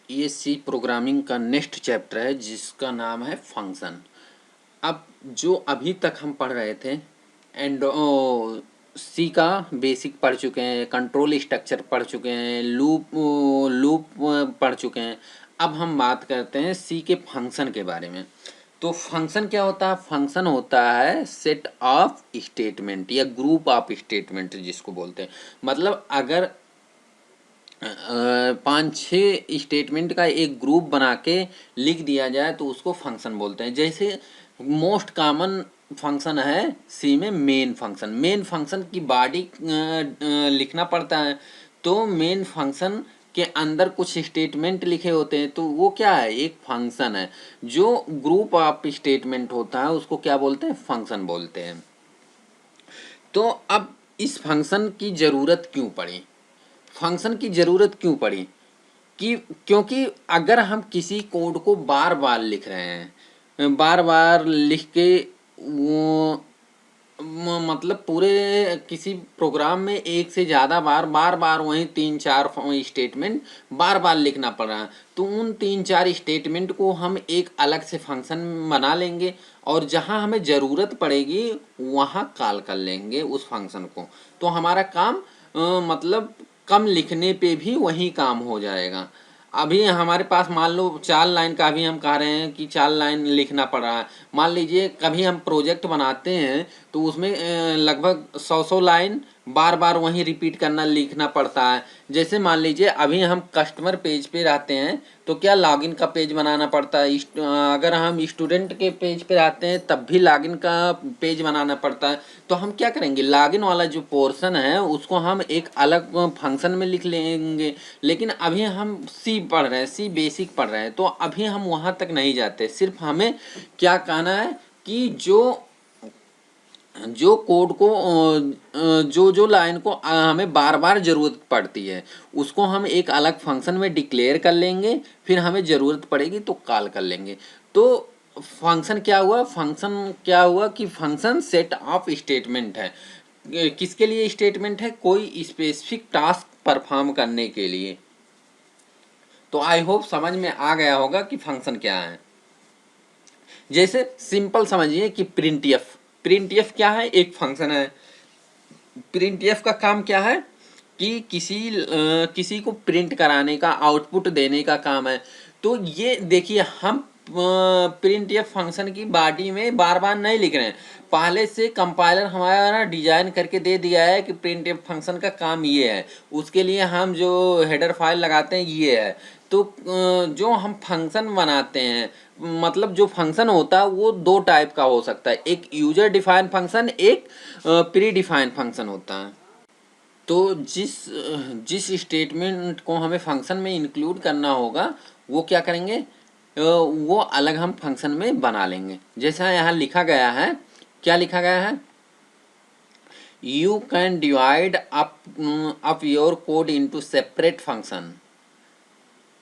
ये सी प्रोग्रामिंग का next chapter है जिसका नाम है फंक्शन। अब जो अभी तक हम पढ़ रहे थे एंड सी का बेसिक पढ़ चुके हैं, कंट्रोल स्ट्रक्चर पढ़ चुके हैं, लूप पढ़ चुके हैं। अब हम बात करते हैं सी के फंक्शन के बारे में। तो फंक्शन क्या होता है? फंक्शन होता है सेट ऑफ स्टेटमेंट या ग्रुप ऑफ स्टेटमेंट जिसको बोलते हैं। मतलब अगर 5-6 स्टेटमेंट का एक ग्रुप बना के लिख दिया जाए तो उसको फंक्शन बोलते हैं। जैसे मोस्ट कॉमन फंक्शन है सी में मेन फंक्शन। मेन फंक्शन की बॉडी लिखना पड़ता है, तो मेन फंक्शन के अंदर कुछ स्टेटमेंट लिखे होते हैं, तो वो क्या है? एक फंक्शन है। जो ग्रुप ऑफ स्टेटमेंट होता है उसको क्या बोलते हैं? फंक्शन बोलते हैं। तो अब इस फंक्शन की ज़रूरत क्यों पड़ी? फंक्शन की ज़रूरत क्यों पड़ी? कि क्योंकि अगर हम किसी कोड को बार बार लिख रहे हैं, बार बार लिख के वो मतलब पूरे किसी प्रोग्राम में एक से ज़्यादा बार बार वही 3-4 स्टेटमेंट बार बार लिखना पड़ रहा है, तो उन 3-4 स्टेटमेंट को हम एक अलग से फंक्शन बना लेंगे और जहां हमें ज़रूरत पड़ेगी वहां कॉल कर लेंगे उस फंक्शन को। तो हमारा काम मतलब कम लिखने पे भी वही काम हो जाएगा। अभी हमारे पास मान लो 4 लाइन का भी हम कह रहे हैं कि 4 लाइन लिखना पड़ रहा है। मान लीजिए कभी हम प्रोजेक्ट बनाते हैं तो उसमें लगभग 100 लाइन बार बार वही रिपीट करना लिखना पड़ता है। जैसे मान लीजिए अभी हम कस्टमर पेज पे रहते हैं तो क्या लॉगिन का पेज बनाना पड़ता है। अगर हम स्टूडेंट के पेज पे रहते हैं तब भी लॉगिन का पेज बनाना पड़ता है। तो हम क्या करेंगे, लॉगिन वाला जो पोर्शन है उसको हम एक अलग फंक्शन में लिख लेंगे। लेकिन अभी हम सी पढ़ रहे हैं, सी बेसिक पढ़ रहे हैं, तो अभी हम वहाँ तक नहीं जाते। सिर्फ हमें क्या कहना है कि जो जो कोड को जो जो लाइन को हमें बार बार ज़रूरत पड़ती है उसको हम एक अलग फंक्शन में डिक्लेयर कर लेंगे, फिर हमें ज़रूरत पड़ेगी तो कॉल कर लेंगे। तो फंक्शन क्या हुआ? फंक्शन क्या हुआ कि फंक्शन सेट ऑफ स्टेटमेंट है। किसके लिए स्टेटमेंट है? कोई स्पेसिफिक टास्क परफॉर्म करने के लिए। तो आई होप समझ में आ गया होगा कि फंक्शन क्या है। जैसे सिंपल समझिए कि प्रिंट एफ क्या है? एक फंक्शन है। प्रिंट एफ का काम क्या है कि किसी को प्रिंट कराने का, आउटपुट देने का काम है। तो ये देखिए हम प्रिंट एफ फंक्शन की बॉडी में बार बार नहीं लिख रहे हैं। पहले से कंपाइलर हमारा डिजाइन करके दे दिया है कि प्रिंट एफ फंक्शन का काम ये है। उसके लिए हम जो हेडर फाइल लगाते हैं ये है। तो जो हम फंक्शन बनाते हैं, मतलब जो फंक्शन होता है वो दो टाइप का हो सकता है। एक यूजर डिफाइन फंक्शन, एक प्री डिफाइन फंक्शन होता है। तो जिस जिस स्टेटमेंट को हमें फंक्शन में इंक्लूड करना होगा वो क्या करेंगे, वो अलग हम फंक्शन में बना लेंगे। जैसा यहाँ लिखा गया है, क्या लिखा गया है? You can divide up your code into separate function.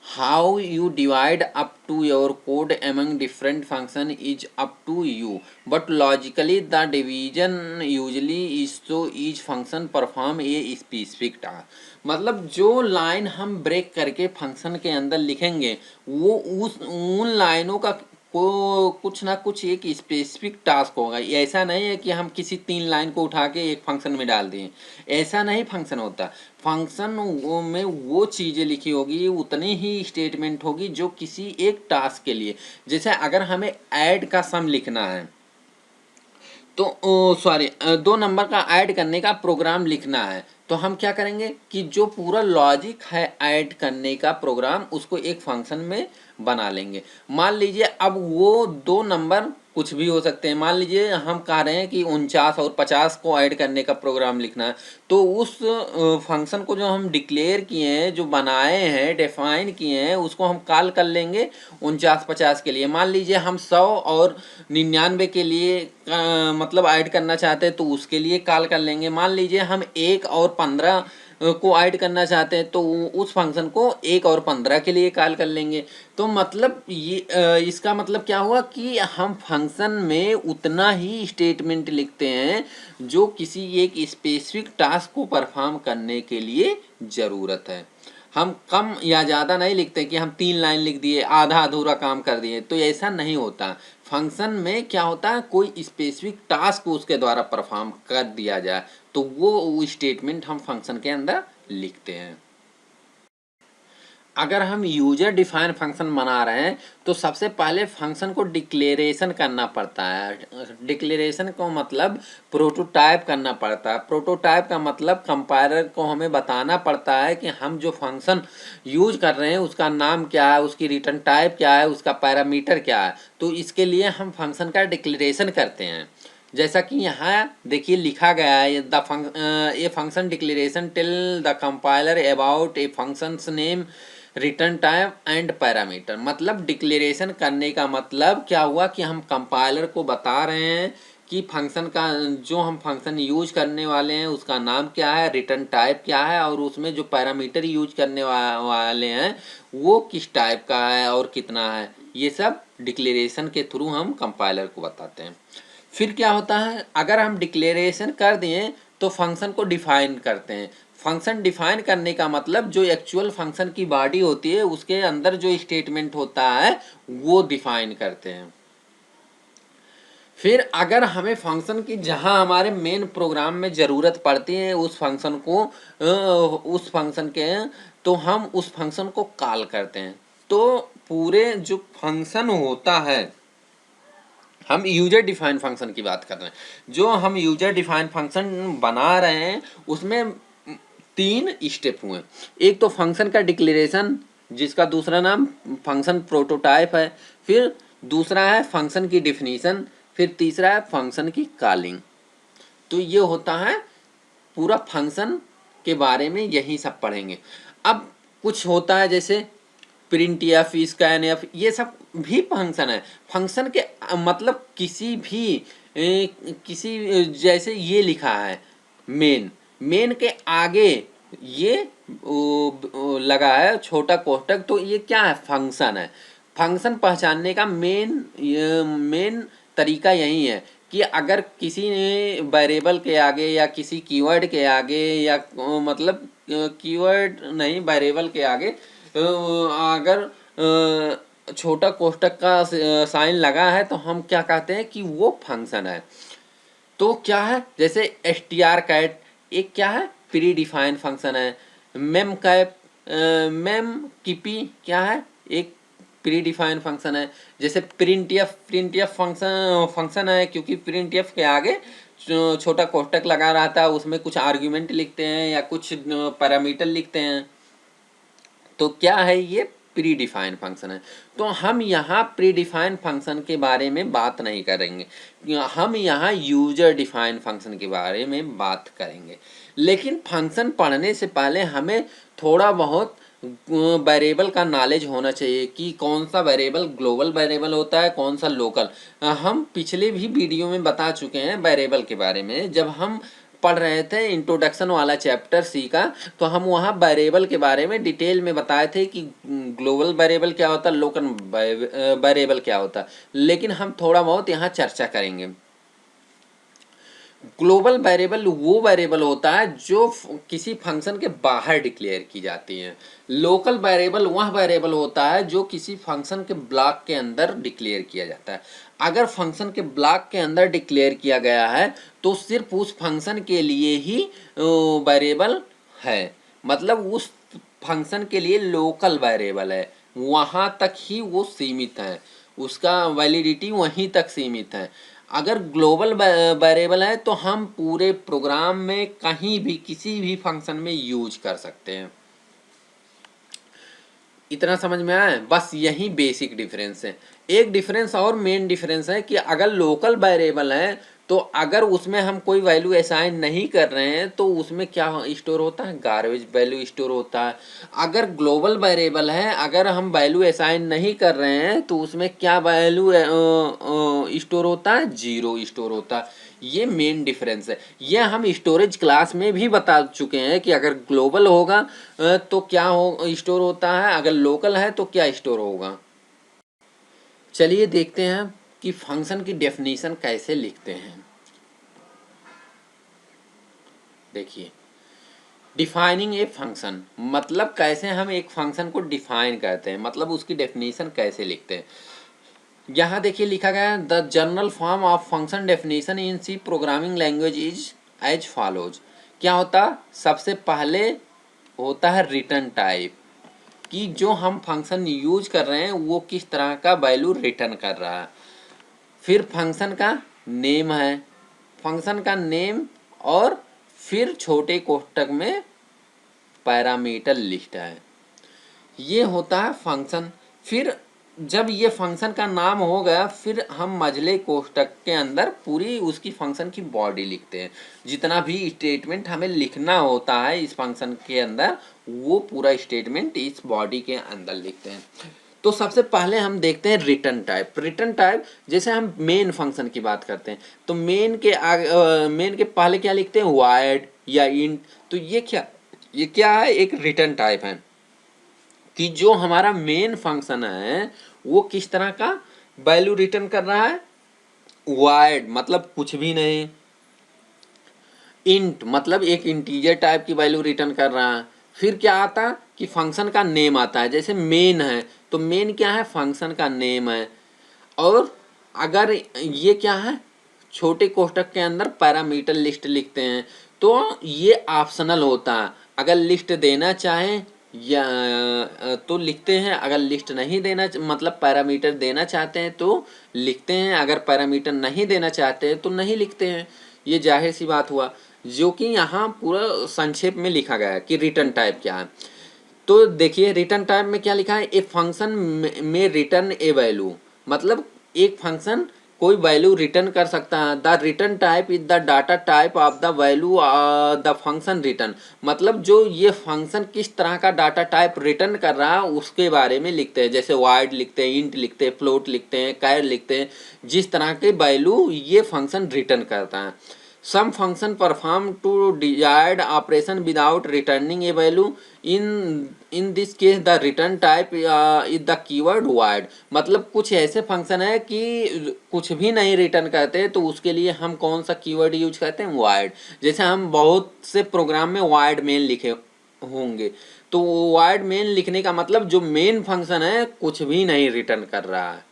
How you divide up to your code among different function is up to you, but logically the division usually is so each function perform a specific task। मतलब जो line हम break करके function के अंदर लिखेंगे वो उस उन लाइनों का को कुछ ना कुछ एक स्पेसिफिक टास्क होगा। ऐसा नहीं है कि हम किसी 3 लाइन को उठा के एक फंक्शन में डाल दें, ऐसा नहीं फंक्शन होता। फंक्शन में वो चीज़ें लिखी होगी, उतनी ही स्टेटमेंट होगी जो किसी एक टास्क के लिए। जैसे अगर हमें ऐड का सम लिखना है तो 2 नंबर का ऐड करने का प्रोग्राम लिखना है, तो हम क्या करेंगे कि जो पूरा लॉजिक है ऐड करने का प्रोग्राम उसको एक फंक्शन में बना लेंगे। मान लीजिए अब वो 2 नंबर कुछ भी हो सकते हैं। मान लीजिए हम कह रहे हैं कि 49 और 50 को ऐड करने का प्रोग्राम लिखना है, तो उस फंक्शन को जो हम डिक्लेयर किए हैं, जो बनाए हैं, डिफाइन किए हैं, उसको हम कॉल कर लेंगे 49-50 के लिए। मान लीजिए हम 100 और 99 के लिए मतलब ऐड करना चाहते हैं तो उसके लिए कॉल कर लेंगे। मान लीजिए हम 1 और 15 को ऐड करना चाहते हैं तो उस फंक्शन को 1 और 15 के लिए कॉल कर लेंगे। तो मतलब ये इसका मतलब क्या हुआ कि हम फंक्शन में उतना ही स्टेटमेंट लिखते हैं जो किसी एक स्पेसिफिक टास्क को परफॉर्म करने के लिए ज़रूरत है। हम कम या ज़्यादा नहीं लिखते कि हम 3 लाइन लिख दिए, आधा अधूरा काम कर दिए, तो ऐसा नहीं होता। फंक्शन में क्या होता है, कोई स्पेसिफिक टास्क उसके द्वारा परफॉर्म कर दिया जाए, तो वो स्टेटमेंट हम फंक्शन के अंदर लिखते हैं। अगर हम यूजर डिफाइन फंक्शन बना रहे हैं तो सबसे पहले फंक्शन को डिक्लेरेशन करना पड़ता है। डिक्लेरेशन को मतलब प्रोटोटाइप करना पड़ता है। प्रोटोटाइप का मतलब कंपाइलर को हमें बताना पड़ता है कि हम जो फंक्शन यूज कर रहे हैं उसका नाम क्या है, उसकी रिटर्न टाइप क्या है, उसका पैरामीटर क्या है। तो इसके लिए हम फंक्शन का डिक्लेरेशन करते हैं। जैसा कि यहाँ देखिए लिखा गया है, a function declaration tell the compiler about a functions name, return type and parameter. मतलब डिक्लेरेशन करने का मतलब क्या हुआ कि हम कंपाइलर को बता रहे हैं कि फंक्शन का, जो हम फंक्शन यूज करने वाले हैं उसका नाम क्या है, रिटर्न टाइप क्या है, और उसमें जो पैरामीटर यूज करने वाले हैं वो किस टाइप का है और कितना है। ये सब डिक्लेरेशन के थ्रू हम कंपाइलर को बताते हैं। फिर क्या होता है, अगर हम डिक्लेरेशन कर दें तो फंक्शन को डिफाइन करते हैं। फंक्शन डिफाइन करने का मतलब जो एक्चुअल फंक्शन की बॉडी होती है उसके अंदर जो स्टेटमेंट होता है वो डिफाइन करते हैं। फिर अगर हमें फंक्शन की जहां हमारे मेन प्रोग्राम में ज़रूरत पड़ती है उस फंक्शन को, उस फंक्शन के, तो हम उस फंक्शन को कॉल करते हैं। तो पूरे जो फंक्शन होता है, हम यूजर डिफाइन फंक्शन की बात कर रहे हैं, जो हम यूजर डिफाइन फंक्शन बना रहे हैं उसमें 3 स्टेप हुए। एक तो फंक्शन का डिक्लेरेशन, जिसका दूसरा नाम फंक्शन प्रोटोटाइप है। फिर दूसरा है फंक्शन की डिफिनीशन। फिर तीसरा है फंक्शन की कॉलिंग। तो ये होता है पूरा फंक्शन के बारे में, यही सब पढ़ेंगे। अब कुछ होता है जैसे प्रिंट एफ, स्कैन एफ, ये सब भी फंक्शन है। फंक्शन के मतलब किसी भी जैसे ये लिखा है मेन, मेन के आगे ये लगा है छोटा कोष्टक, तो ये क्या है, फंक्शन है। फंक्शन पहचानने का मेन तरीका यही है कि अगर किसी वेरिएबल के आगे या किसी कीवर्ड के आगे या मतलब कीवर्ड नहीं, वेरिएबल के आगे अगर छोटा कोष्टक का साइन लगा है तो हम क्या कहते हैं कि वो फंक्शन है। तो क्या है, जैसे str कैट एक क्या है, प्री डिफाइंड फंक्शन है। मेम कैप, मेम कीपी क्या है, एक प्री डिफाइंड फंक्शन है। जैसे प्रिंट एफ फंक्शन है क्योंकि प्रिंट एफ के आगे छोटा कोष्टक लगा रहता है, उसमें कुछ आर्ग्यूमेंट लिखते हैं या कुछ पैरामीटर लिखते हैं। तो क्या है, ये प्री डिफाइंड फंक्शन है। तो हम यहाँ प्री डिफाइंड फंक्शन के बारे में बात नहीं करेंगे, हम यहाँ यूजर डिफाइंड फंक्शन के बारे में बात करेंगे। लेकिन फंक्शन पढ़ने से पहले हमें थोड़ा बहुत वेरिएबल का नॉलेज होना चाहिए कि कौन सा वेरिएबल ग्लोबल वेरिएबल होता है, कौन सा लोकल। हम पिछले भी वीडियो में बता चुके हैं वेरिएबल के बारे में। जब हम पढ़ रहे थे इंट्रोडक्शन वाला चैप्टर सी का, तो हम वहाँ वेरिएबल के बारे में डिटेल में बताए थे कि ग्लोबल वेरिएबल क्या होता है, लोकल वेरिएबल क्या होता है। लेकिन हम थोड़ा बहुत यहाँ चर्चा करेंगे। ग्लोबल वेरिएबल वो वेरिएबल होता है जो किसी फंक्शन के बाहर डिक्लेयर की जाती है। लोकल वेरिएबल वह वेरिएबल होता है जो किसी फंक्शन के ब्लॉक के अंदर डिक्लेयर किया जाता है। अगर फंक्शन के ब्लॉक के अंदर डिक्लेयर किया गया है तो सिर्फ उस फंक्शन के लिए ही वेरिएबल है, मतलब उस फंक्शन के लिए लोकल वेरिएबल है, वहाँ तक ही वो सीमित है, उसका वैलिडिटी वहीं तक सीमित है। अगर ग्लोबल वेरिएबल है तो हम पूरे प्रोग्राम में कहीं भी किसी भी फंक्शन में यूज कर सकते हैं। इतना समझ में आया, बस यही बेसिक डिफरेंस है। एक डिफरेंस और मेन डिफरेंस है कि अगर लोकल वेरिएबल है तो अगर उसमें हम कोई वैल्यू असाइन नहीं कर रहे हैं तो उसमें क्या स्टोर होता है, गार्बेज वैल्यू स्टोर होता है। अगर ग्लोबल वेरिएबल है, अगर हम वैल्यू असाइन नहीं कर रहे हैं तो उसमें क्या वैल्यू स्टोर होता है, जीरो स्टोर होता है। ये मेन डिफरेंस है। ये हम स्टोरेज क्लास में भी बता चुके हैं कि अगर ग्लोबल होगा तो क्या हो स्टोर होता है, अगर लोकल है तो क्या स्टोर होगा। चलिए देखते हैं कि फंक्शन की डेफिनेशन कैसे लिखते हैं। देखिए, डिफाइनिंग ए फंक्शन मतलब कैसे हम एक फंक्शन को डिफाइन करते हैं, मतलब उसकी डेफिनेशन कैसे लिखते हैं। यहाँ देखिए लिखा गया है the general form of function definition in C programming language is as follows. क्या होता, सबसे पहले होता है रिटर्न टाइप, कि जो हम फंक्शन यूज कर रहे हैं वो किस तरह का वैल्यू रिटर्न कर रहा है। फिर फंक्शन का नेम है, फंक्शन का नेम, और फिर छोटे कोष्ठक में पैरामीटर लिस्ट है, ये होता है फंक्शन। फिर जब ये फंक्शन का नाम हो गया, फिर हम मझले कोष्ठक के अंदर पूरी उसकी फंक्शन की बॉडी लिखते हैं। जितना भी स्टेटमेंट हमें लिखना होता है इस फंक्शन के अंदर, वो पूरा स्टेटमेंट इस बॉडी के अंदर लिखते हैं। तो सबसे पहले हम देखते हैं रिटर्न टाइप। रिटर्न टाइप जैसे हम मेन फंक्शन की बात करते हैं तो मेन के मेन के पहले क्या लिखते हैं, वॉइड या इंट। तो ये क्या है, एक रिटर्न टाइप है कि जो हमारा मेन फंक्शन है वो किस तरह का वैल्यू रिटर्न कर रहा है। वॉइड मतलब कुछ भी नहीं, इंट मतलब एक इंटीजर टाइप की वैल्यू रिटर्न कर रहा है। फिर क्या आता कि फंक्शन का नेम आता है, जैसे मेन है तो मेन क्या है, फंक्शन का नेम है। और अगर ये क्या है, छोटे कोष्ठक के अंदर पैरामीटर लिस्ट लिखते हैं तो ये ऑप्शनल होता है, अगर लिस्ट देना चाहें या तो लिखते हैं, अगर लिस्ट नहीं देना मतलब पैरामीटर देना चाहते हैं तो लिखते हैं, अगर पैरामीटर नहीं देना चाहते हैं तो नहीं लिखते हैं। ये जाहिर सी बात हुआ, जो कि यहाँ पूरा संक्षेप में लिखा गया है कि रिटर्न टाइप क्या है। तो देखिए रिटर्न टाइप में क्या लिखा है, ए फंक्शन में रिटर्न ए वैल्यू, मतलब एक फंक्शन कोई वैल्यू रिटर्न कर सकता है। The return type is the data type of the value the function return, मतलब जो ये फंक्शन किस तरह का डाटा टाइप रिटर्न कर रहा है उसके बारे में लिखते हैं। जैसे वाइड लिखते हैं, इंट लिखते हैं, फ्लोट लिखते हैं, कैर लिखते हैं, जिस तरह के वैल्यू ये फंक्शन रिटर्न करता है। Some function perform to desired operation without returning a value. In this case the return type is the keyword void, मतलब कुछ ऐसे फंक्शन है कि कुछ भी नहीं रिटर्न करते तो उसके लिए हम कौन सा कीवर्ड यूज करते हैं, void। जैसे हम बहुत से प्रोग्राम में void main लिखे होंगे, तो void main लिखने का मतलब जो मेन फंक्शन है कुछ भी नहीं रिटर्न कर रहा है।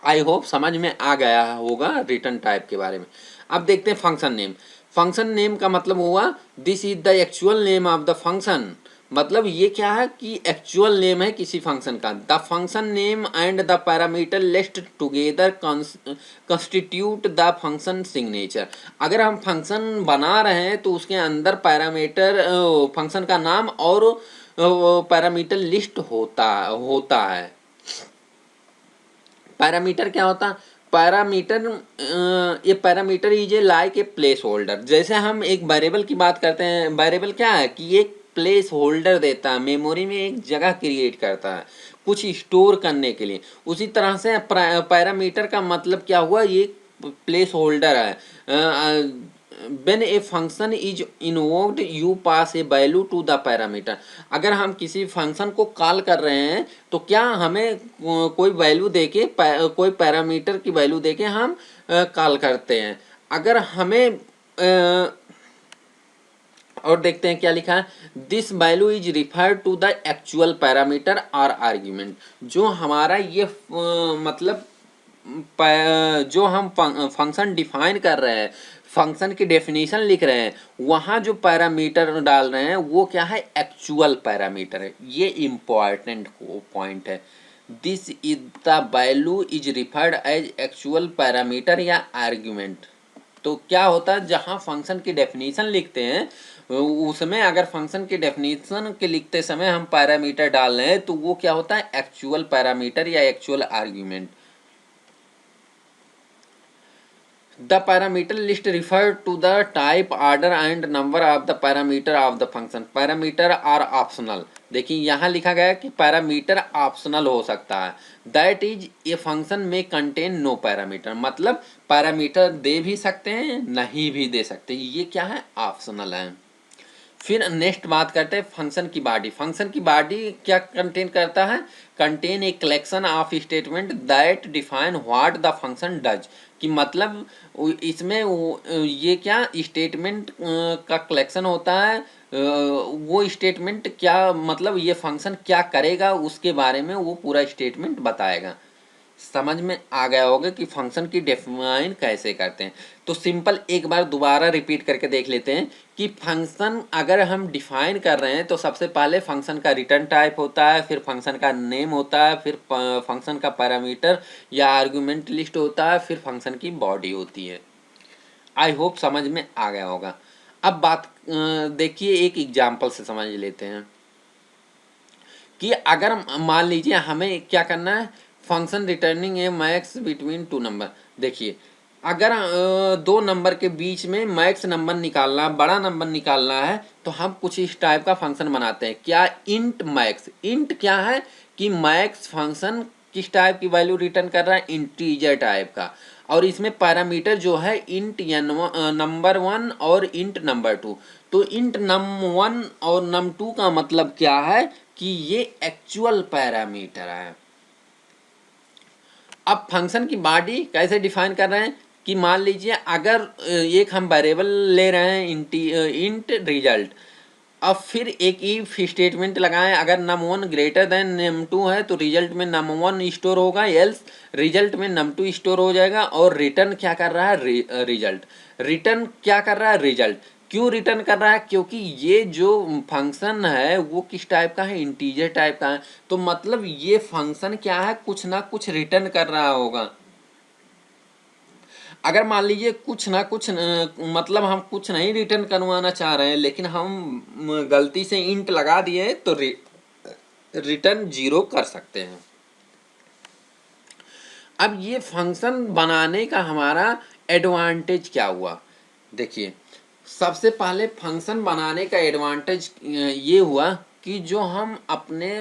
आई होप समझ में आ गया होगा रिटर्न टाइप के बारे में। अब देखते हैं फंक्शन नेम। फंक्शन नेम का मतलब हुआ this is the actual name of the function, मतलब ये क्या है कि एक्चुअल नेम है किसी फंक्शन का। The function name and the parameter list together constitute the function signature. अगर हम फंक्शन बना रहे हैं तो उसके अंदर पैरामीटर फंक्शन का नाम और पैरामीटर लिस्ट होता है। पैरामीटर क्या होता है, पैरामीटर ये parameter is a like a place holder. जैसे हम एक वेरिएबल की बात करते हैं, वेरिएबल क्या है कि एक प्लेस होल्डर देता है, मेमोरी में एक जगह क्रिएट करता है कुछ स्टोर करने के लिए। उसी तरह से पैरामीटर का मतलब क्या हुआ, ये प्लेस होल्डर है। when a function is invoked you pass a value to the parameter। अगर हम किसी फंक्शन को कॉल कर रहे हैं तो क्या हमें कोई वैल्यू देके कोई पैरामीटर की वैल्यू देके हम कॉल करते हैं। अगर हमें और देखते हैं क्या लिखा है, this value is refer to the actual parameter और आर्ग्यूमेंट। जो हमारा ये मतलब जो हम फंक्शन डिफाइन कर रहे हैं, फंक्शन की डेफिनेशन लिख रहे हैं, वहाँ जो पैरामीटर डाल रहे हैं वो क्या है, एक्चुअल पैरामीटर है। ये इम्पॉर्टेंट पॉइंट है। This is the value is referred as actual parameter या आर्ग्यूमेंट। तो क्या होता है, जहाँ फंक्शन की डेफिनेशन लिखते हैं उसमें अगर फंक्शन की डेफिनेशन के लिखते समय हम पैरामीटर डाल रहे हैं तो वो क्या होता है, एक्चुअल पैरामीटर या actual argument. The parameter list refer to the type, order and number of the parameter of the function। Parameter are optional. देखिए यहाँ लिखा गया है कि पैरामीटर ऑप्शनल हो सकता है। दैट इज ए फंक्शन में कंटेन नो पैरामीटर, मतलब पैरामीटर दे भी सकते हैं नहीं भी दे सकते, ये क्या है, ऑप्शनल है। फिर नेक्स्ट बात करते हैं फंक्शन की बॉडी। फंक्शन की बॉडी क्या कंटेन करता है, contain a collection of statement that define what the function does. कि मतलब इसमें ये क्या स्टेटमेंट का कलेक्शन होता है वो स्टेटमेंट क्या मतलब ये फंक्शन क्या करेगा उसके बारे में वो पूरा स्टेटमेंट बताएगा। समझ में आ गया होगा कि फंक्शन की डिफाइन कैसे करते हैं। तो सिंपल एक बार दोबारा रिपीट करके देख लेते हैं कि फंक्शन अगर हम डिफाइन कर रहे हैं तो सबसे पहले फंक्शन का रिटर्न टाइप होता है, फिर फंक्शन का नेम होता है, फिर फंक्शन का पैरामीटर या आर्गुमेंट लिस्ट होता है, फिर फंक्शन की बॉडी होती है। आई होप समझ में आ गया होगा। अब बात देखिए एक एग्जाम्पल से समझ लेते हैं कि अगर मान लीजिए हमें क्या करना है, फंक्शन रिटर्निंग ए मैक्स बिटवीन टू नंबर। देखिए अगर दो नंबर के बीच में मैक्स नंबर निकालना, बड़ा नंबर निकालना है तो हम कुछ इस टाइप का फंक्शन बनाते हैं। क्या? Int max. इंट क्या है कि मैक्स फंक्शन किस टाइप की वैल्यू रिटर्न कर रहा है? इंटीजर टाइप का। और इसमें पैरामीटर जो है इंट नंबर 1 और इंट नंबर 2। तो इंट नम 1 और नम 2 का मतलब क्या है कि ये एक्चुअल पैरामीटर है। अब फंक्शन की बॉडी कैसे डिफाइन कर रहे हैं कि मान लीजिए अगर एक हम वेरिएबल ले रहे हैं इंट रिजल्ट। अब फिर एक इफ स्टेटमेंट लगाएं, अगर num1 ग्रेटर देन num2 है तो रिजल्ट में num1 स्टोर होगा, एल्स रिजल्ट में num2 स्टोर हो जाएगा। और रिटर्न क्या कर रहा है? रिजल्ट। रिटर्न क्या कर रहा है? रिजल्ट। क्यों रिटर्न कर रहा है? क्योंकि ये जो फंक्शन है वो किस टाइप का है? इंटीजर टाइप का है। तो मतलब ये फंक्शन क्या है? कुछ ना कुछ रिटर्न कर रहा होगा। अगर मान लीजिए कुछ ना कुछ मतलब हम कुछ नहीं रिटर्न करवाना चाह रहे हैं लेकिन हम गलती से इंट लगा दिए तो रिटर्न 0 कर सकते हैं। अब ये फंक्शन बनाने का हमारा एडवांटेज क्या हुआ? देखिए सबसे पहले फंक्शन बनाने का एडवांटेज ये हुआ कि जो हम अपने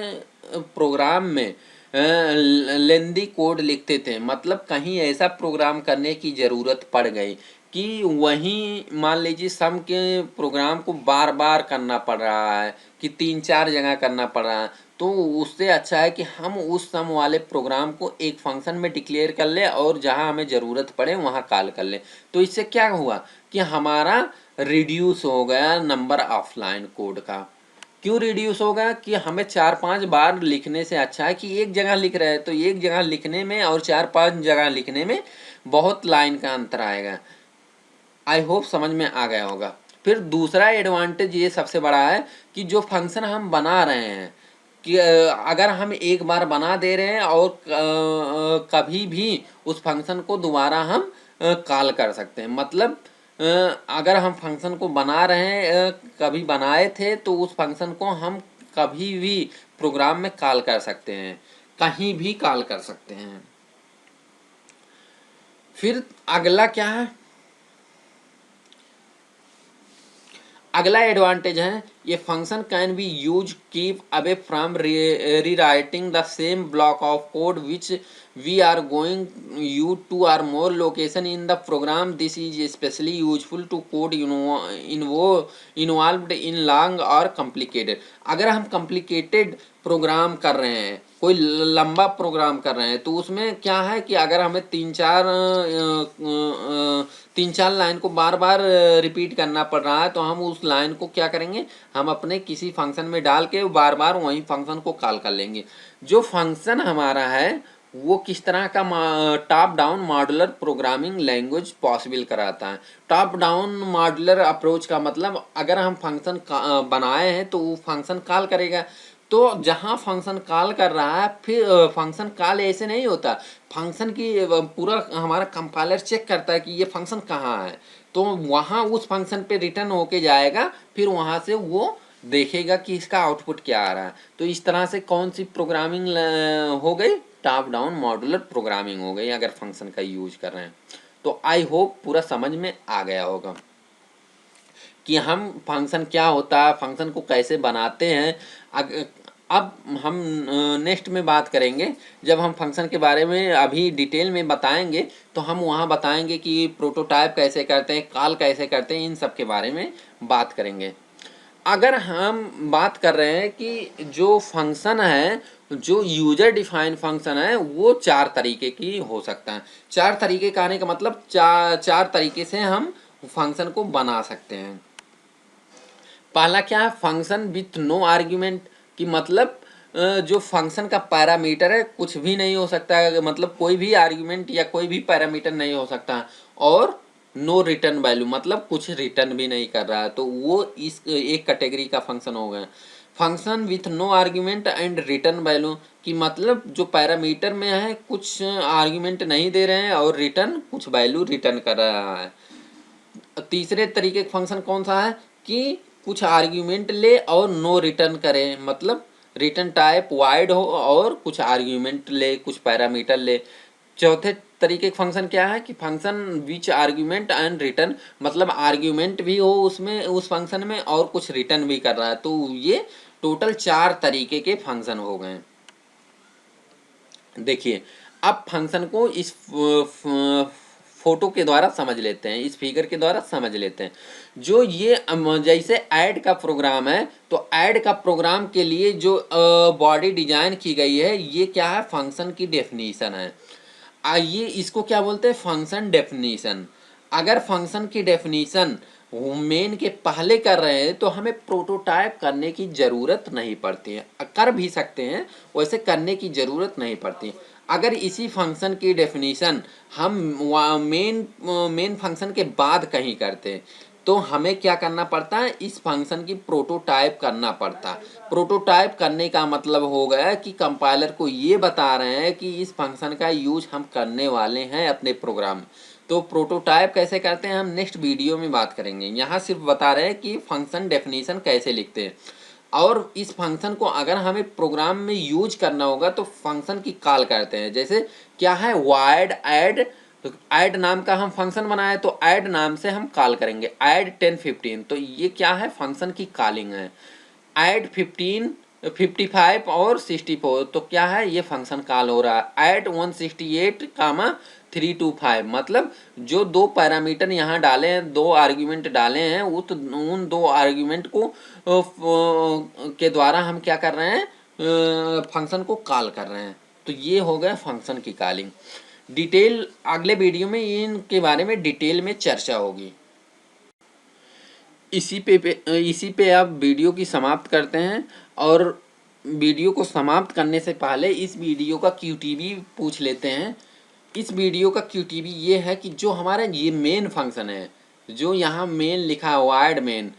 प्रोग्राम में लेंदी कोड लिखते थे, मतलब कहीं ऐसा प्रोग्राम करने की ज़रूरत पड़ गई कि वहीं मान लीजिए सम के प्रोग्राम को बार बार करना पड़ रहा है कि 3-4 जगह करना पड़ रहा है, तो उससे अच्छा है कि हम उस सम वाले प्रोग्राम को एक फंक्शन में डिक्लेयर कर ले और जहां हमें ज़रूरत पड़े वहां कॉल कर ले। तो इससे क्या हुआ कि हमारा रिड्यूस हो गया नंबर ऑफ लाइन कोड का। क्यों रिड्यूस हो गया? कि हमें 4-5 बार लिखने से अच्छा है कि एक जगह लिख रहे हैं तो एक जगह लिखने में और 4-5 जगह लिखने में बहुत लाइन का अंतर आएगा। आई होप समझ में आ गया होगा। फिर दूसरा एडवांटेज ये सबसे बड़ा है कि जो फंक्शन हम बना रहे हैं कि अगर हम एक बार बना दे रहे हैं और कभी भी उस फंक्शन को दोबारा हम कॉल कर सकते हैं। मतलब अगर हम फंक्शन को बना रहे हैं, कभी बनाए थे तो उस फंक्शन को हम कभी भी प्रोग्राम में कॉल कर सकते हैं, कहीं भी कॉल कर सकते हैं। फिर अगला क्या है? अगला एडवांटेज है ये function can be use keep away from rewriting the same block of code which we are going you to are more location in the program. This is specially useful to code involved in long or complicated. अगर हम complicated programme कर रहे हैं, कोई लंबा programme कर रहे हैं, तो उसमें क्या है कि अगर हमें 3-4 लाइन को बार बार रिपीट करना पड़ रहा है तो हम उस लाइन को क्या करेंगे, हम अपने किसी फंक्शन में डाल के बार बार वही फंक्शन को कॉल कर लेंगे। जो फंक्शन हमारा है वो किस तरह का top down modular programming language possible कराता है। टॉप डाउन मॉड्यूलर अप्रोच का मतलब अगर हम फंक्शन बनाए हैं तो वो फंक्शन कॉल करेगा। तो जहाँ फंक्शन कॉल कर रहा है फिर फंक्शन कॉल ऐसे नहीं होता, फंक्शन की पूरा हमारा कंपाइलर चेक करता है कि ये फंक्शन कहाँ है, तो वहाँ उस फंक्शन पे रिटर्न होके जाएगा, फिर वहाँ से वो देखेगा कि इसका आउटपुट क्या आ रहा है। तो इस तरह से कौन सी प्रोग्रामिंग हो गई? टॉप डाउन मॉड्यूलर प्रोग्रामिंग हो गई अगर फंक्शन का यूज कर रहे हैं। तो आई होप पूरा समझ में आ गया होगा कि हम फंक्शन क्या होता है, फंक्शन को कैसे बनाते हैं। अब हम नेक्स्ट में बात करेंगे, जब हम फंक्शन के बारे में अभी डिटेल में बताएंगे तो हम वहाँ बताएंगे कि प्रोटोटाइप कैसे करते हैं, कॉल कैसे करते हैं, इन सब के बारे में बात करेंगे। अगर हम बात कर रहे हैं कि जो फंक्शन है, जो यूजर डिफाइन फंक्शन है वो 4 तरीके की हो सकता है। 4 तरीके कहने का मतलब चार तरीके से हम फंक्शन को बना सकते हैं। पहला क्या है, फंक्शन विथ नो आर्ग्यूमेंट, की मतलब जो फंक्शन का पैरामीटर है कुछ भी नहीं हो सकता है, मतलब कोई भी आर्ग्यूमेंट या कोई भी पैरामीटर नहीं हो सकता। और नो रिटर्न वैल्यू, मतलब कुछ रिटर्न भी नहीं कर रहा है, तो वो इस एक कैटेगरी का फंक्शन हो गया। Function with no argument and return value, कि मतलब जो पैरामीटर में है कुछ आर्ग्यूमेंट नहीं दे रहे हैं और रिटर्न कुछ वैल्यू रिटर्न कर रहा है। तीसरे तरीके का फंक्शन कौन सा है, कि कुछ आर्ग्यूमेंट ले और नो रिटर्न करे, मतलब रिटर्न टाइप वाइड हो और कुछ आर्ग्यूमेंट ले, कुछ पैरामीटर ले। चौथे तरीके का फंक्शन क्या है, कि function which argument and return, मतलब आर्ग्यूमेंट भी हो उसमें, उस फंक्शन में, और कुछ रिटर्न भी कर रहा है। तो ये टोटल 4 तरीके के फंक्शन हो गए। देखिए अब फंक्शन को इस फोटो के द्वारा समझ लेते हैं, इस फिगर के द्वारा समझ लेते हैं। जो ये जैसे ऐड का प्रोग्राम है, तो ऐड का प्रोग्राम के लिए जो बॉडी डिजाइन की गई है, ये क्या है, फंक्शन की डेफिनीशन है। आइए इसको क्या बोलते हैं, फंक्शन डेफिनीशन। अगर फंक्शन की डेफिनीशन मेन के पहले कर रहे हैं तो हमें प्रोटोटाइप करने की ज़रूरत नहीं पड़ती है, कर भी सकते हैं, वैसे करने की ज़रूरत नहीं पड़ती। अगर इसी फंक्शन की डेफिनीशन हम मेन फंक्शन के बाद कहीं करते तो हमें क्या करना पड़ता है, इस फंक्शन की प्रोटोटाइप करना पड़ता। प्रोटोटाइप करने का मतलब हो गया कि कंपाइलर को ये बता रहे हैं कि इस फंक्शन का यूज हम करने वाले हैं अपने प्रोग्राम। तो प्रोटोटाइप कैसे करते हैं हम नेक्स्ट वीडियो में बात करेंगे। यहाँ सिर्फ बता रहे हैं कि फंक्शन डेफिनेशन कैसे लिखते हैं, और इस फंक्शन को अगर हमें प्रोग्राम में यूज करना होगा तो फंक्शन की कॉल करते हैं। जैसे क्या है, वाइड ऐड, तो ऐड नाम का हम फंक्शन बनाए तो ऐड नाम से हम कॉल करेंगे ऐड 1015, तो ये क्या है, फंक्शन की कॉलिंग है। ऐड 15 55 और 64, तो क्या है, ये फंक्शन कॉल हो रहा है। ऐड 168 कामा 325, मतलब जो दो पैरामीटर यहाँ डाले हैं, दो आर्ग्यूमेंट डाले हैं, उन दो आर्ग्यूमेंट को के द्वारा हम क्या कर रहे हैं, फंक्शन को कॉल कर रहे हैं। तो ये हो गया फंक्शन की कॉलिंग। डिटेल अगले वीडियो में इनके बारे में डिटेल में चर्चा होगी। इसी पे आप वीडियो की समाप्त करते हैं, और वीडियो को समाप्त करने से पहले इस वीडियो का क्यूटीबी पूछ लेते हैं। इस वीडियो का क्यूटीबी ये है कि जो हमारा ये मेन फंक्शन है, जो यहाँ मेन लिखा है वाइड मेन,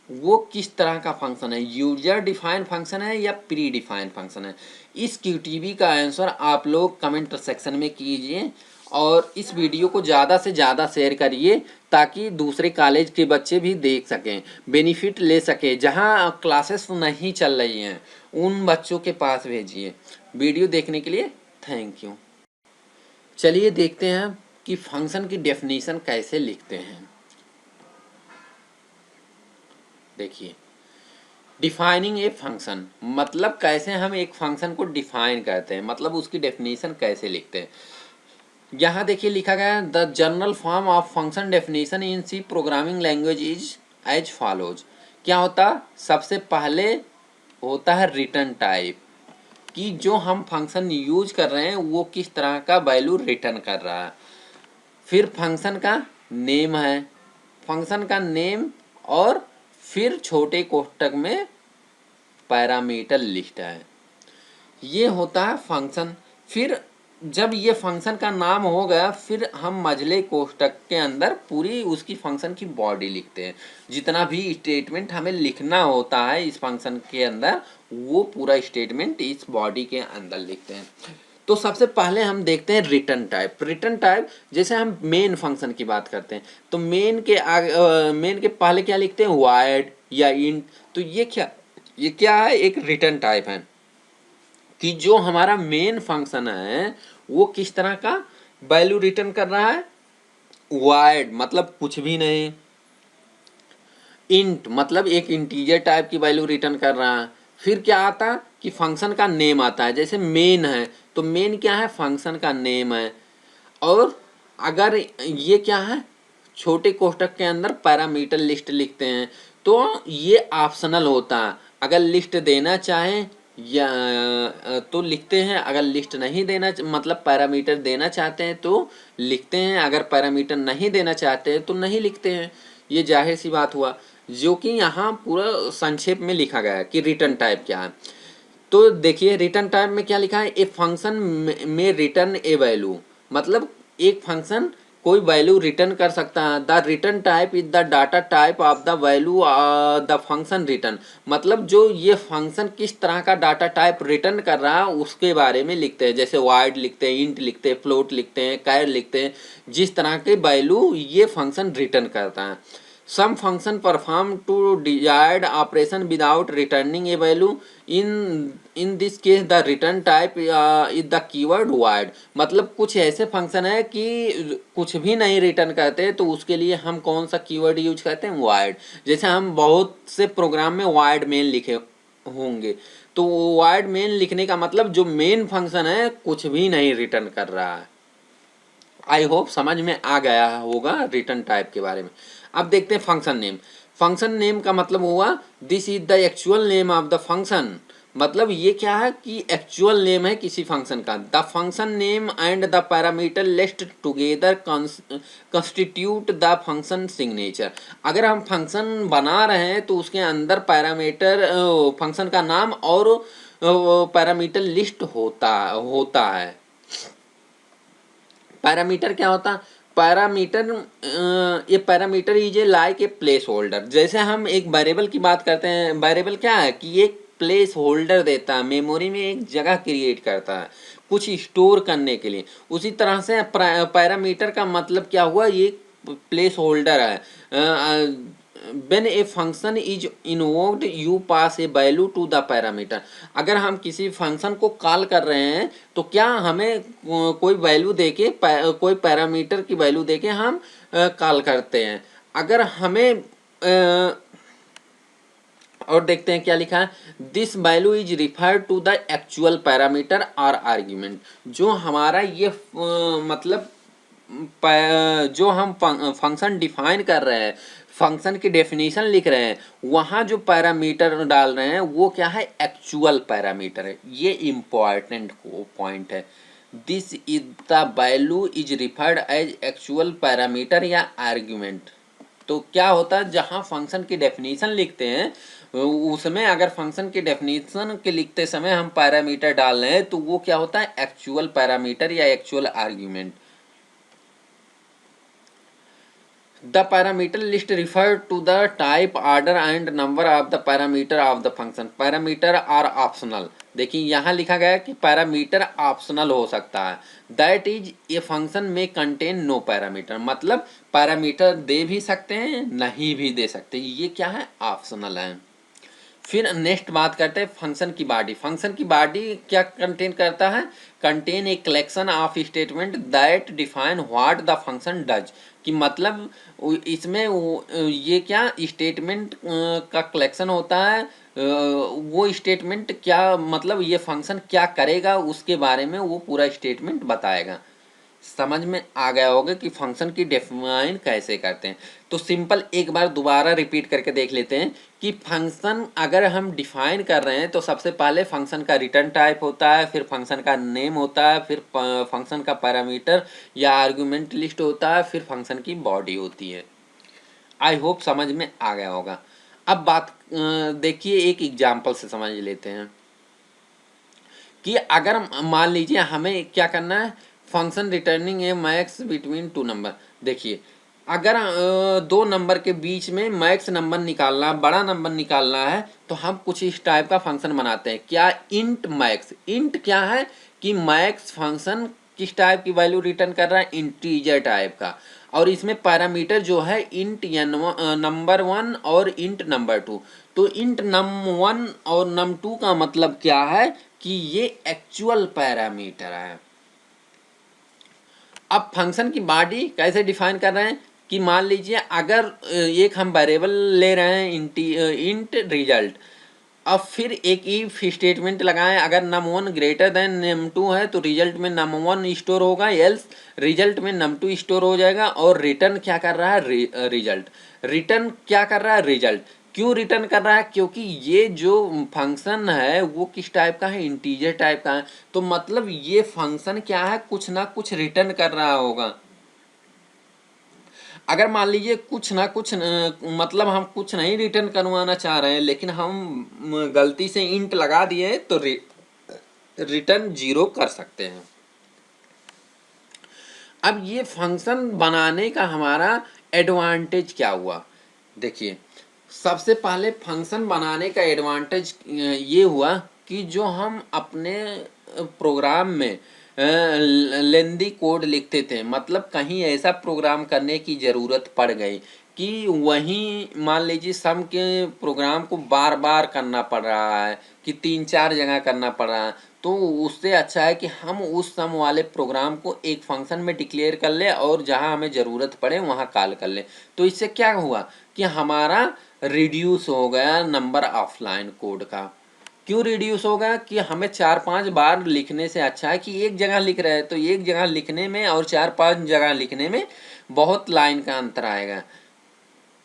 वो किस तरह का फंक्शन है, यूजर डिफाइंड फंक्शन है या प्री डिफाइंड फंक्शन है। इस क्यूटीबी का आंसर आप लोग कमेंट सेक्शन में कीजिए, और इस वीडियो को ज़्यादा से ज़्यादा शेयर करिए ताकि दूसरे कॉलेज के बच्चे भी देख सकें, बेनिफिट ले सकें। जहां क्लासेस नहीं चल रही हैं उन बच्चों के पास भेजिए। वीडियो देखने के लिए थैंक यू। चलिए देखते हैं कि फंक्शन की डेफिनेशन कैसे लिखते हैं। देखिए, डिफाइनिंग ए फंक्शन, मतलब कैसे हम एक फंक्शन को डिफाइन करते हैं, मतलब उसकी डेफिनेशन कैसे लिखते हैं। यहाँ देखिए लिखा गया है, the general form of function definition in C programming language is as follows. क्या होता, सबसे पहले होता है रिटर्न टाइप, कि जो हम फंक्शन यूज कर रहे हैं वो किस तरह का वैल्यू रिटर्न कर रहा है। फिर फंक्शन का नेम है, फंक्शन का नेम, और फिर छोटे कोष्ठक में पैरामीटर लिस्ट है, ये होता है फंक्शन। फिर जब ये फंक्शन का नाम हो गया, फिर हम मझले कोष्ठक के अंदर पूरी उसकी फंक्शन की बॉडी लिखते हैं। जितना भी स्टेटमेंट हमें लिखना होता है इस फंक्शन के अंदर, वो पूरा स्टेटमेंट इस बॉडी के अंदर लिखते हैं। तो सबसे पहले हम देखते हैं रिटर्न टाइप। रिटर्न टाइप, जैसे हम मेन फंक्शन की बात करते हैं तो मेन के पहले क्या लिखते हैं, वाइड या इंट। तो ये क्या है, एक रिटर्न टाइप है, कि जो हमारा मेन फंक्शन है वो किस तरह का वैल्यू रिटर्न कर रहा है, वाइड मतलब कुछ भी नहीं, इंट मतलब एक इंटीजर टाइप की वैल्यू रिटर्न कर रहा है। फिर क्या आता कि फंक्शन का नेम आता है, जैसे मेन है तो मेन क्या है, फंक्शन का नेम है। और अगर ये क्या है, छोटे कोष्ठक के अंदर पैरामीटर लिस्ट लिखते हैं, तो ये ऑप्शनल होता है। अगर लिस्ट देना चाहें या तो लिखते हैं, अगर लिस्ट नहीं देना मतलब पैरामीटर देना चाहते हैं तो लिखते हैं, अगर पैरामीटर नहीं देना चाहते हैं तो नहीं लिखते हैं। ये जाहिर सी बात हुआ। जो कि यहाँ पूरा संक्षेप में लिखा गया है कि रिटर्न टाइप क्या है। तो देखिए रिटर्न टाइप में क्या लिखा है, ए फंक्शन में रिटर्न ए वैल्यू, मतलब एक फंक्शन कोई वैल्यू रिटर्न कर सकता है। The return type is the data type of the value the function return, मतलब जो ये फंक्शन किस तरह का डाटा टाइप रिटर्न कर रहा है उसके बारे में लिखते हैं। जैसे वाइड लिखते हैं, इंट लिखते हैं, फ्लोट लिखते हैं, कैर लिखते हैं, जिस तरह के वैल्यू ये फंक्शन रिटर्न करता है। Some function perform to desired operation without returning a value. In this case the return type is the keyword void, मतलब कुछ ऐसे फंक्शन है कि कुछ भी नहीं रिटर्न करते, तो उसके लिए हम कौन सा कीवर्ड यूज करते हैं, void। जैसे हम बहुत से प्रोग्राम में void main लिखे होंगे, तो void main लिखने का मतलब जो मेन फंक्शन है कुछ भी नहीं रिटर्न कर रहा है। आई होप समझ में आ गया होगा रिटर्न टाइप के बारे में। अब देखते हैं फंक्शन नेम। फंक्शन नेम का मतलब हुआ this is the actual name of the function, मतलब ये क्या है कि एक्चुअल नेम है किसी फंक्शन का। The function name and the parameter list together constitute the function signature. अगर हम फंक्शन बना रहे हैं तो उसके अंदर पैरामीटर फंक्शन का नाम और पैरामीटर लिस्ट होता है। पैरामीटर क्या होता है, पैरामीटर ये parameter is a like a place holder. जैसे हम एक वेरिएबल की बात करते हैं, वेरिएबल क्या है कि एक प्लेस होल्डर देता है, मेमोरी में एक जगह क्रिएट करता है कुछ स्टोर करने के लिए। उसी तरह से पैरामीटर का मतलब क्या हुआ, ये प्लेस होल्डर है। when a function is invoked you pass a value to the parameter। अगर हम किसी फंक्शन को कॉल कर रहे हैं तो क्या हमें कोई वैल्यू देके कोई पैरामीटर की वैल्यू देके हम कॉल करते हैं। अगर हमें और देखते हैं क्या लिखा है, this value is refer to the actual parameter और आर्ग्यूमेंट। जो हमारा ये मतलब जो हम फंक्शन डिफाइन कर रहे हैं, फंक्शन की डेफिनेशन लिख रहे हैं, वहाँ जो पैरामीटर डाल रहे हैं वो क्या है, एक्चुअल पैरामीटर है। ये इम्पॉर्टेंट पॉइंट है। This is the value is referred as actual parameter या आर्ग्यूमेंट। तो क्या होता है, जहाँ फंक्शन की डेफिनेशन लिखते हैं उसमें अगर फंक्शन की डेफिनेशन के लिखते समय हम पैरामीटर डाल रहे हैं तो वो क्या होता है, एक्चुअल पैरामीटर या actual argument. The parameter list refer to the type, order and number of the parameter of the function। Parameter are optional. देखिए यहाँ लिखा गया है कि पैरामीटर ऑप्शनल हो सकता है। दैट इज ए फंक्शन में कंटेन नो पैरामीटर, मतलब पैरामीटर दे भी सकते हैं नहीं भी दे सकते, ये क्या है, ऑप्शनल है। फिर नेक्स्ट बात करते हैं फंक्शन की बॉडी। फंक्शन की बॉडी क्या कंटेन करता है, contain a collection of statement that define what the function does. कि मतलब इसमें ये क्या स्टेटमेंट का कलेक्शन होता है, वो स्टेटमेंट क्या मतलब ये फंक्शन क्या करेगा उसके बारे में वो पूरा स्टेटमेंट बताएगा। समझ में आ गया होगा कि फंक्शन की डिफाइन कैसे करते हैं। तो सिंपल एक बार दोबारा रिपीट करके देख लेते हैं कि फंक्शन अगर हम डिफाइन कर रहे हैं तो सबसे पहले फंक्शन का रिटर्न टाइप होता है, फिर फंक्शन का नेम होता है, फिर फंक्शन का पैरामीटर या आर्गुमेंट लिस्ट होता है, फिर फंक्शन की बॉडी होती है। आई होप समझ में आ गया होगा। अब बात देखिए एक एग्जाम्पल से समझ लेते हैं कि अगर मान लीजिए हमें क्या करना है, फंक्शन रिटर्निंग ए मैक्स बिटवीन टू नंबर। देखिए अगर दो नंबर के बीच में मैक्स नंबर निकालना, बड़ा नंबर निकालना है तो हम कुछ इस टाइप का फंक्शन बनाते हैं। क्या, इंट मैक्स। इंट क्या है कि मैक्स फंक्शन किस टाइप की वैल्यू रिटर्न कर रहा है, इंटीजर टाइप का। और इसमें पैरामीटर जो है इंट नंबर 1 और इंट नंबर 2। तो इंट num1 और num2 का मतलब क्या है कि ये एक्चुअल पैरामीटर है। अब फंक्शन की बॉडी कैसे डिफाइन कर रहे हैं कि मान लीजिए अगर एक हम वेरिएबल ले रहे हैं इंट रिजल्ट, अब फिर एक इफ स्टेटमेंट लगाएं, अगर num1 ग्रेटर देन num2 है तो रिजल्ट में num1 स्टोर होगा, एल्स रिजल्ट में num2 स्टोर हो जाएगा। और रिटर्न क्या कर रहा है, रिजल्ट। रिटर्न क्या कर रहा है, रिजल्ट। क्यों रिटर्न कर रहा है, क्योंकि ये जो फंक्शन है वो किस टाइप का है, इंटीजर टाइप का है। तो मतलब ये फंक्शन क्या है, कुछ ना कुछ रिटर्न कर रहा होगा। अगर मान लीजिए कुछ ना कुछ मतलब हम कुछ नहीं रिटर्न करवाना चाह रहे हैं, लेकिन हम गलती से इंट लगा दिए तो रिटर्न 0 कर सकते हैं। अब ये फंक्शन बनाने का हमारा एडवांटेज क्या हुआ, देखिए सबसे पहले फंक्शन बनाने का एडवांटेज ये हुआ कि जो हम अपने प्रोग्राम में लेंदी कोड लिखते थे, मतलब कहीं ऐसा प्रोग्राम करने की ज़रूरत पड़ गई कि वहीं मान लीजिए सम के प्रोग्राम को बार बार करना पड़ रहा है कि 3-4 जगह करना पड़ रहा है, तो उससे अच्छा है कि हम उस सम वाले प्रोग्राम को एक फंक्शन में डिक्लेयर कर ले और जहां हमें ज़रूरत पड़े वहां कॉल कर ले। तो इससे क्या हुआ कि हमारा रिड्यूस हो गया नंबर ऑफ लाइन कोड का। क्यों रिड्यूस हो गया कि हमें 4-5 बार लिखने से अच्छा है कि एक जगह लिख रहे हैं तो एक जगह लिखने में और 4-5 जगह लिखने में बहुत लाइन का अंतर आएगा।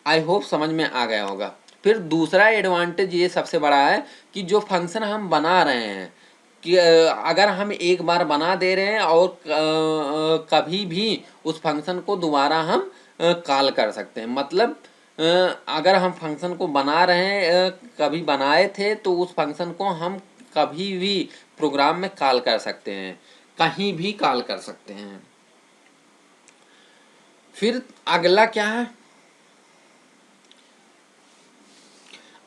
आई होप समझ में आ गया होगा। फिर दूसरा एडवांटेज ये सबसे बड़ा है कि जो फंक्शन हम बना रहे हैं कि अगर हम एक बार बना दे रहे हैं और कभी भी उस फंक्शन को दोबारा हम कॉल कर सकते हैं। मतलब अगर हम फंक्शन को बना रहे हैं, कभी बनाए थे तो उस फंक्शन को हम कभी भी प्रोग्राम में कॉल कर सकते हैं, कहीं भी कॉल कर सकते हैं। फिर अगला क्या है,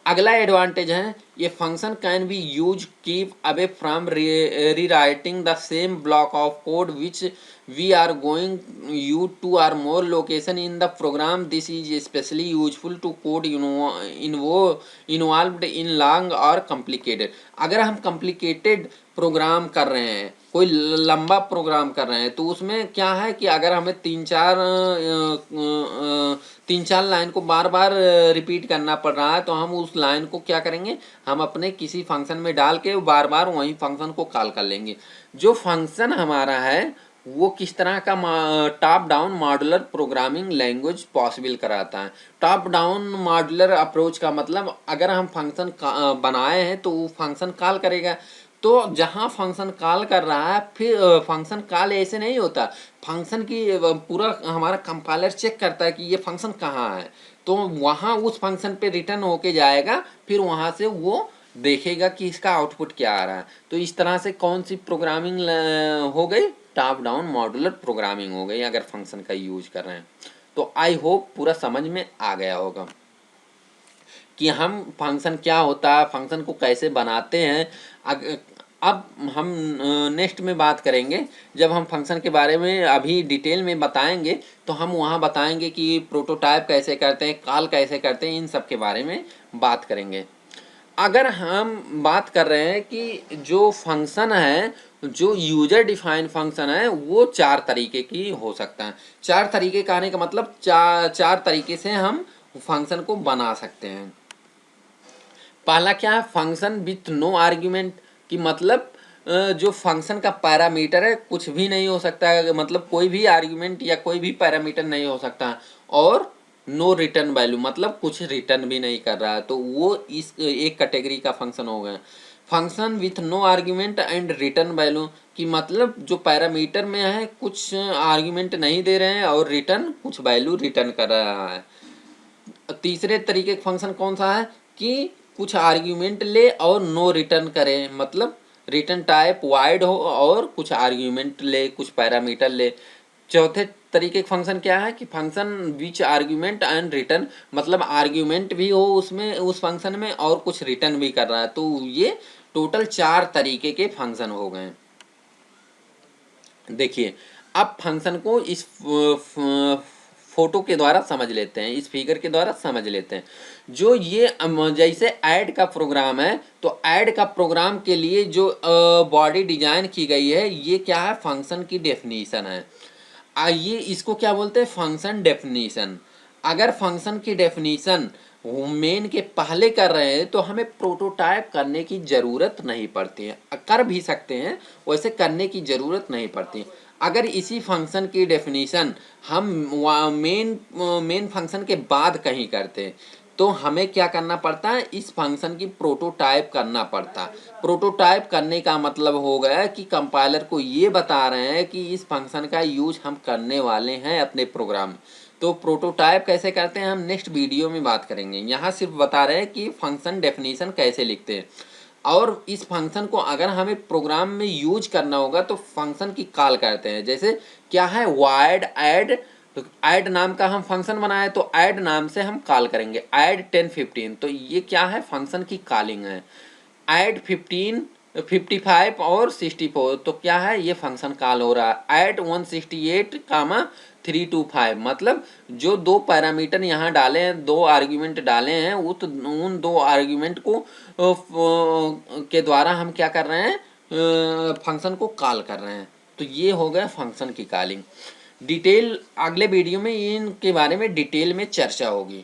अगला एडवांटेज है ये function can be use keep away from rewriting the same block of code which we are going you to are more location in the program. This is specially useful to code involved in long or complicated. अगर हम complicated programme कर रहे हैं, कोई लंबा programme कर रहे हैं, तो उसमें क्या है कि अगर हमें 3-4 लाइन को बार बार रिपीट करना पड़ रहा है तो हम उस लाइन को क्या करेंगे, हम अपने किसी फंक्शन में डाल के बार बार वही फंक्शन को कॉल कर लेंगे। जो फंक्शन हमारा है वो किस तरह का top down modular programming language possible कराता है। टॉप डाउन मॉड्यूलर अप्रोच का मतलब अगर हम फंक्शन बनाए हैं तो वो फंक्शन कॉल करेगा। तो जहाँ फंक्शन कॉल कर रहा है, फिर फंक्शन कॉल ऐसे नहीं होता, फंक्शन की पूरा हमारा कंपाइलर चेक करता है कि ये फंक्शन कहाँ है, तो वहाँ उस फंक्शन पे रिटर्न होके जाएगा, फिर वहाँ से वो देखेगा कि इसका आउटपुट क्या आ रहा है। तो इस तरह से कौन सी प्रोग्रामिंग हो गई, टॉप डाउन मॉड्यूलर प्रोग्रामिंग हो गई अगर फंक्शन का यूज कर रहे हैं। तो आई होप पूरा समझ में आ गया होगा कि हम फंक्शन क्या होता है, फंक्शन को कैसे बनाते हैं। अब हम नेक्स्ट में बात करेंगे, जब हम फंक्शन के बारे में अभी डिटेल में बताएंगे तो हम वहाँ बताएंगे कि प्रोटोटाइप कैसे करते हैं, कॉल कैसे करते हैं, इन सब के बारे में बात करेंगे। अगर हम बात कर रहे हैं कि जो फंक्शन है, जो यूजर डिफाइंड फंक्शन है, वो 4 तरीके की हो सकता है। 4 तरीके का आने का मतलब चार तरीके से हम फंक्शन को बना सकते हैं। पहला क्या है, फंक्शन विथ नो आर्ग्यूमेंट, की मतलब जो फंक्शन का पैरामीटर है कुछ भी नहीं हो सकता है, मतलब कोई भी आर्ग्यूमेंट या कोई भी पैरामीटर नहीं हो सकता। और नो रिटर्न वैल्यू, मतलब कुछ रिटर्न भी नहीं कर रहा है, तो वो इस एक कैटेगरी का फंक्शन हो गया। Function with no argument and return value, की मतलब जो पैरामीटर में है कुछ आर्ग्यूमेंट नहीं दे रहे हैं और रिटर्न कुछ वैल्यू रिटर्न कर रहा है। तीसरे तरीके का फंक्शन कौन सा है कि कुछ आर्ग्यूमेंट ले और नो रिटर्न करे, मतलब रिटर्न टाइप वाइड हो और कुछ आर्ग्यूमेंट ले, कुछ पैरामीटर ले। चौथे तरीके का फंक्शन क्या है कि function which argument and return, मतलब आर्ग्यूमेंट भी हो उसमें, उस फंक्शन में, और कुछ रिटर्न भी कर रहा है। तो ये टोटल 4 तरीके के फंक्शन हो गए। देखिए अब फंक्शन को इस फोटो के द्वारा समझ लेते हैं, इस फिगर के द्वारा समझ लेते हैं। जो ये जैसे ऐड का प्रोग्राम है, तो ऐड का प्रोग्राम के लिए जो बॉडी डिजाइन की गई है, ये क्या है, फंक्शन की डेफिनीशन है। आइए इसको क्या बोलते हैं, फंक्शन डेफिनीशन। अगर फंक्शन की डेफिनीशन मेन के पहले कर रहे हैं तो हमें प्रोटोटाइप करने की ज़रूरत नहीं पड़ती है, कर भी सकते हैं, वैसे करने की ज़रूरत नहीं पड़ती। अगर इसी फंक्शन की डेफिनीशन हम मेन फंक्शन के बाद कहीं करते तो हमें क्या करना पड़ता है, इस फंक्शन की प्रोटोटाइप करना पड़ता। प्रोटोटाइप करने का मतलब हो गया कि कंपाइलर को ये बता रहे हैं कि इस फंक्शन का यूज हम करने वाले हैं अपने प्रोग्राम। तो प्रोटोटाइप कैसे करते हैं हम नेक्स्ट वीडियो में बात करेंगे। यहाँ सिर्फ बता रहे हैं कि फंक्शन डेफिनेशन कैसे लिखते हैं, और इस फंक्शन को अगर हमें प्रोग्राम में यूज करना होगा तो फंक्शन की कॉल करते हैं। जैसे क्या है, वाइड ऐड, तो ऐड नाम का हम फंक्शन बनाए तो ऐड नाम से हम कॉल करेंगे ऐड 1015, तो ये क्या है, फंक्शन की कॉलिंग है। ऐड 15 55 और 64, तो क्या है, ये फंक्शन कॉल हो रहा है। ऐड 168 कामा 325, मतलब जो दो पैरामीटर यहाँ डाले हैं, दो आर्ग्यूमेंट डाले हैं, उन दो आर्ग्यूमेंट को के द्वारा हम क्या कर रहे हैं, फंक्शन को कॉल कर रहे हैं। तो ये हो गया फंक्शन की कॉलिंग। डिटेल अगले वीडियो में इनके बारे में डिटेल में चर्चा होगी।